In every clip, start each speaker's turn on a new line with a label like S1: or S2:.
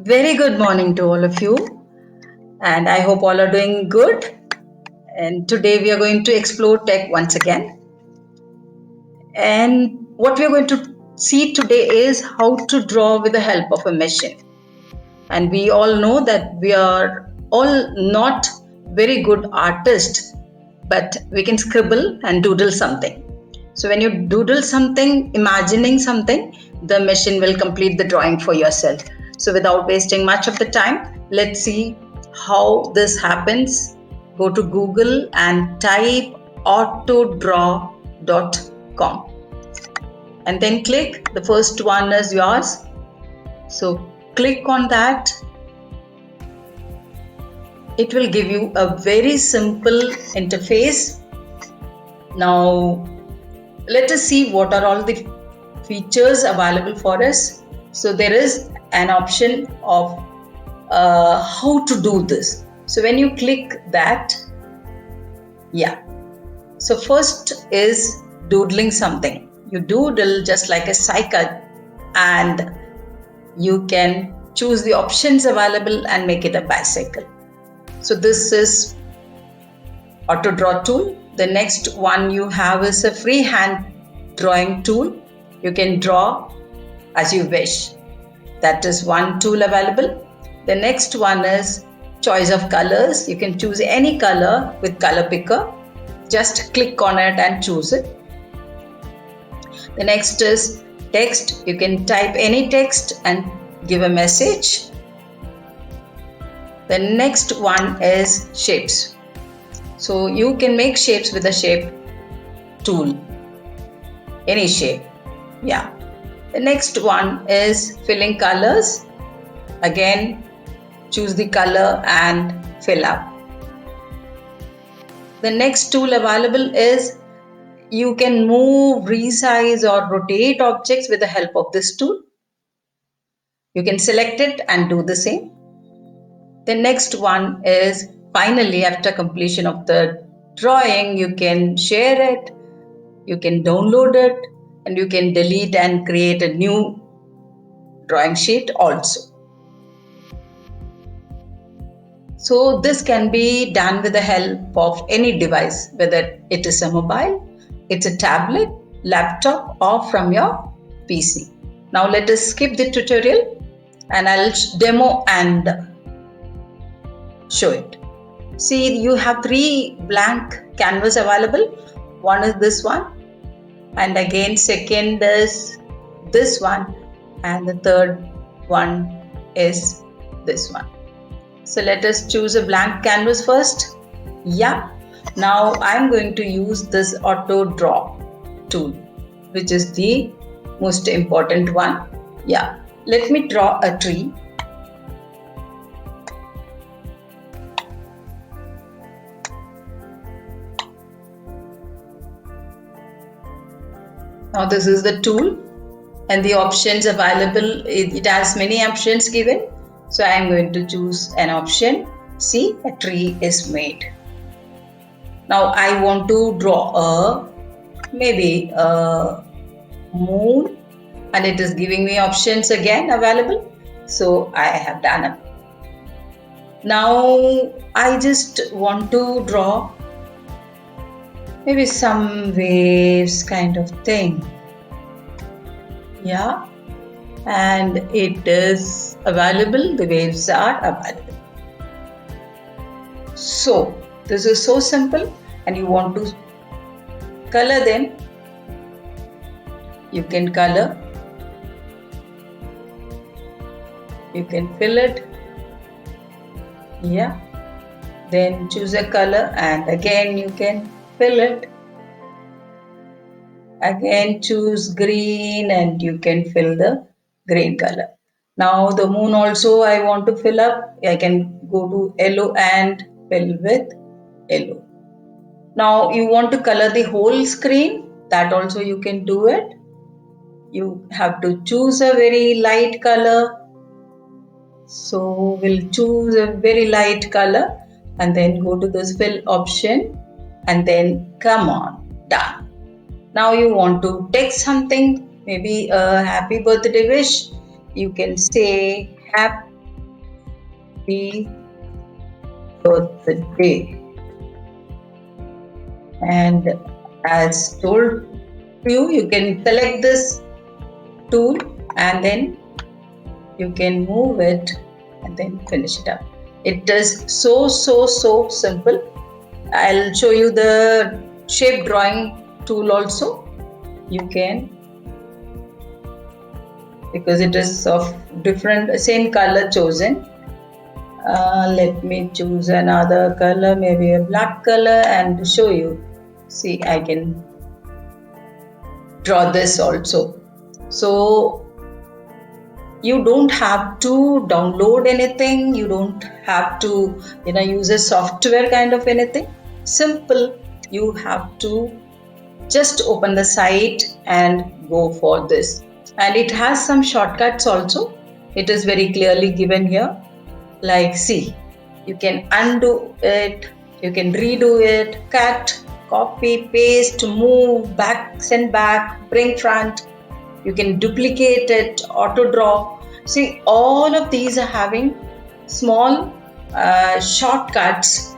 S1: Very good morning to all of you, and I hope all are doing good. And today we are going to explore tech once again. And what we are going to see today is how to draw with the help of a machine. And we all know that we are all not very good artists, but we can scribble and doodle something. So when you doodle something, imagining something, the machine will complete the drawing for yourself. So without wasting much of the time, let's see how this happens. Go to Google and type autodraw.com and then click. The first one is yours. So click on that. It will give you a very simple interface. Now let us see what are all the features available for us. So there is an option of how to do this. So when you click that, so first is doodling something. You doodle just like a cycle, and you can choose the options available and make it a bicycle. So this is auto draw tool. The next one you have is a freehand drawing tool. You can draw as you wish. That is one tool available. The next one is choice of colors. You can choose any color with color picker. Just click on it and choose it. The next is text. You can type any text and give a message. The next one is shapes. So you can make shapes with the shape tool. Any shape. The next one is filling colors. Again, choose the color and fill up. The next tool available is you can move, resize or rotate objects with the help of this tool. You can select it and do the same. The next one is finally, after completion of the drawing, you can share it, you can download it, and you can delete and create a new drawing sheet also. So this can be done with the help of any device, whether it is a mobile, it's a tablet, laptop, or from your PC. Now let us skip the tutorial and I'll demo and show it. See, you have 3 blank canvas available. One is this one, and again second is this one, and the third one is this one. So let us choose a blank canvas first. Now I'm going to use this auto draw tool, which is the most important one. Let me draw a tree. Now this is the tool and the options available. It has many options given. So I am going to choose an option. See, a tree is made. Now I want to draw maybe a moon, and it is giving me options again available. So I have done it. Now I just want to draw maybe some waves kind of thing. And it is available. The waves are available. So this is so simple, and you want to color them. You can color. You can fill it. Then choose a color and again you can fill it. Again choose green and you can fill the green color. Now the moon also I want to fill up. I can go to yellow and fill with yellow. Now you want to color the whole screen. That also you can do it. You have to choose a very light color. So we'll choose a very light color and then go to this fill option and then come on, done. Now you want to text something, maybe a happy birthday wish. You can say happy birthday. And as told to you, you can select this tool and then you can move it and then finish it up. It is so simple. I'll show you the shape drawing tool also. You can, because it is of different same color chosen. Let me choose another color, maybe a black color, and show you. See, I can draw this also. So you don't have to download anything, you don't have to use a software kind of anything. Simple, you have to just open the site and go for this. And it has some shortcuts also. It is very clearly given here. Like, see, you can undo it, you can redo it, cut, copy, paste, move, back, send back, bring front. You can duplicate it, auto draw. See, all of these are having small shortcuts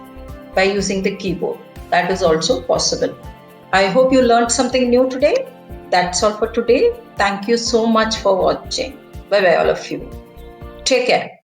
S1: by using the keyboard. That is also possible. I hope you learned something new today. That's all for today. Thank you so much for watching. Bye bye, all of you. Take care.